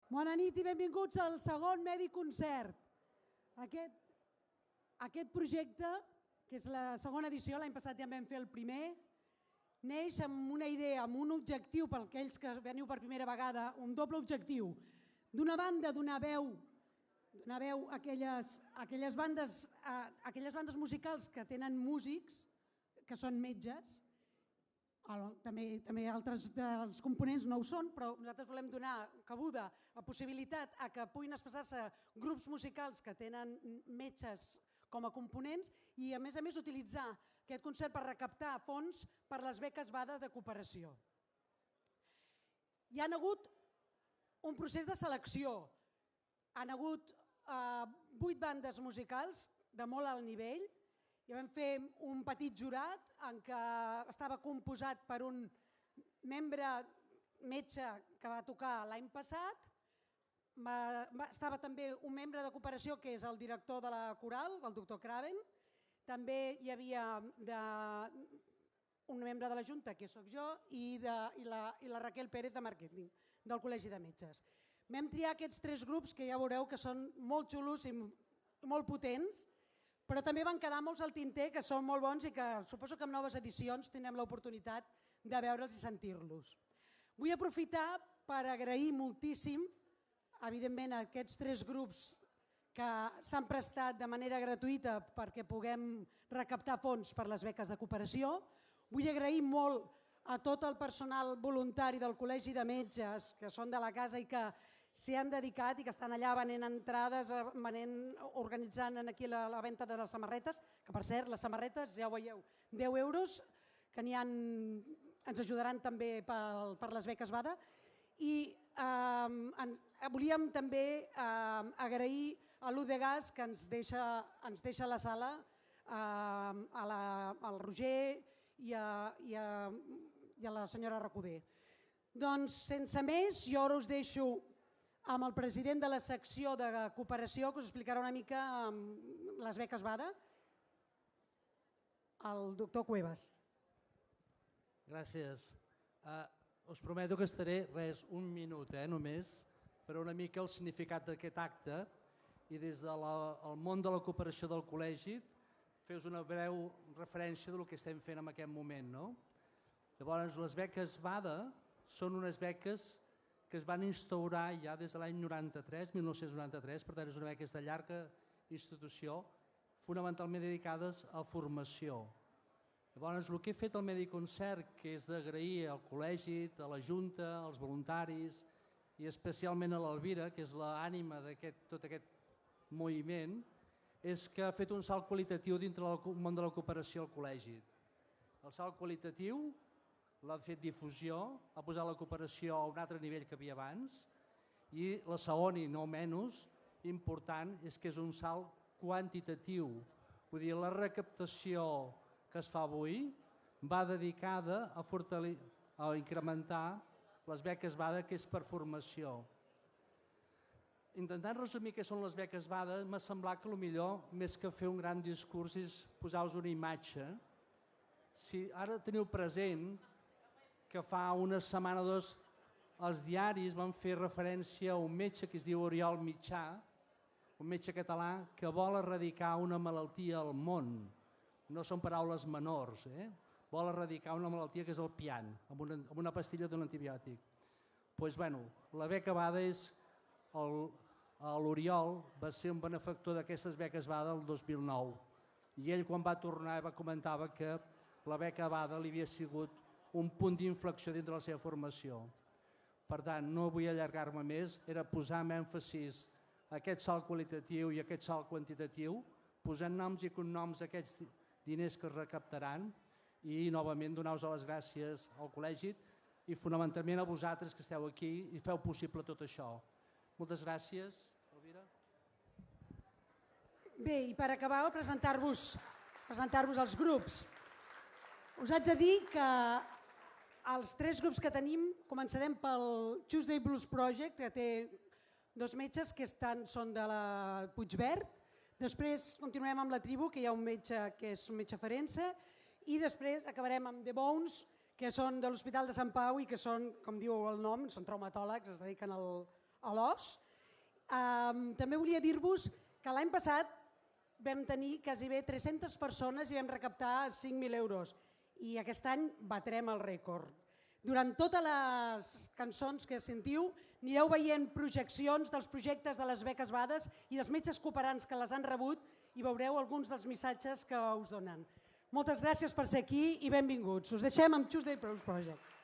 Bona nit i benvinguts al segon Medi Concert. Aquest projecte, que és la segona edició, l'any passat ja en vam fer el primer, neix amb una idea, amb un objectiu per aquells que veniu per primera vegada, un doble objectiu. D'una banda, donar veu a aquelles bandes musicals que tenen músics, que són metges. També altres dels components no ho són, però nosaltres volem donar cabuda a possibilitat a que puguin expressar-se grups musicals que tenen metges com a components i a més utilitzar aquest concert per recaptar fons per les beques BADA de cooperació. Hi ha hagut un procés de selecció, hi ha hagut 8 bandes musicals de molt alt nivell. Ja vam fer un petit jurat en què estava composat per un membre metge que va tocar l'any passat, estava també un membre de cooperació que és el director de la coral, el doctor Craven, també hi havia un membre de la Junta, que sóc jo, i la Raquel Pérez de màrqueting del Col·legi de Metges. Vam triar aquests 3 grups que ja veureu que són molt xulos i molt potents, però també van quedar molts al tinter que són molt bons i que suposo que en noves edicions tindrem l'oportunitat de veure'ls i sentir-los. Vull aprofitar per agrair moltíssim, evidentment, a aquests 3 grups que s'han prestat de manera gratuïta perquè puguem recaptar fons per les beques de cooperació. Vull agrair molt a tot el personal voluntari del Col·legi de Metges, que són de la casa i que s'hi han dedicat i que estan allà venent entrades, organitzant aquí la venda de les samarretes, que per cert, les samarretes, ja ho veieu, 10 euros, que ens ajudaran també per les beques BADA. I volíem també agrair a l'UDEGAS que ens deixa la sala, al Roger i a la senyora Recoder. Doncs sense més, jo ara us deixo amb el president de la secció de cooperació, que us explicarà una mica les beques BADA, el doctor Cuevas. Gràcies. Us prometo que estaré un minut només per una mica el significat d'aquest acte i des del món de la cooperació del col·legi fer-vos una breu referència del que estem fent en aquest moment. Llavors, les beques BADA són unes beques que es van instaurar ja des de l'any 1993, per tant és una beca de llarga institució, fonamentalment dedicades a formació. Llavors, el que he fet al Medi Concert, que és d'agrair al col·legi, a la Junta, als voluntaris i especialment a l'Elvira, que és l'ànima de tot aquest moviment, és que ha fet un salt qualitatiu dintre del món de la cooperació al col·legi. El salt qualitatiu l'ha fet difusió, ha posat la cooperació a un altre nivell que havia abans i la segona, i no menys important, és que és un salt quantitatiu. Vull dir, la recaptació que es fa avui va dedicada a incrementar les beques BADA, que és per formació. Intentant resumir què són les beques BADA, m'ha semblat que millor, més que fer un gran discurs, és posar-vos una imatge. Si ara teniu present que fa una setmana o 2 els diaris van fer referència a un metge que es diu Oriol Mitjà, un metge català que vol erradicar una malaltia al món. No són paraules menors, vol erradicar una malaltia que és el pian, amb una pastilla d'un antibiòtic. Doncs bé, la beca BADA és... L'Oriol va ser un benefactor d'aquestes beques BADA el 2009 i ell quan va tornar comentava que la beca BADA li havia sigut un punt d'inflexió dintre la seva formació. Per tant, no vull allargar-me més, era posar amb èmfasis aquest salt qualitatiu i aquest salt quantitatiu, posant noms i cognoms a aquests diners que es recaptaran i, novament, donar-vos les gràcies al col·legi i, fonamentalment, a vosaltres que esteu aquí i feu possible tot això. Moltes gràcies, Elvira. Bé, i per acabar, presentar-vos els grups. Us haig de dir que els 3 grups que tenim començarem pel Tuesday Blues Project, que té 2 metges que són de la Puigverd. Després continuarem amb la Tribu, que hi ha un metge que és un metge forense, i després acabarem amb The Bones, que són de l'Hospital de Sant Pau i que són, com diu el nom, són traumatòlegs, es dediquen a l'os. També volia dir-vos que l'any passat vam tenir quasi bé 300 persones i vam recaptar 5.000 euros i aquest any batrem el rècord. Durant totes les cançons que sentiu anireu veient projeccions dels projectes de les beques Bades i dels metges cooperants que les han rebut i veureu alguns dels missatges que us donen. Moltes gràcies per ser aquí i benvinguts. Us deixem amb Tuesday Pros Project.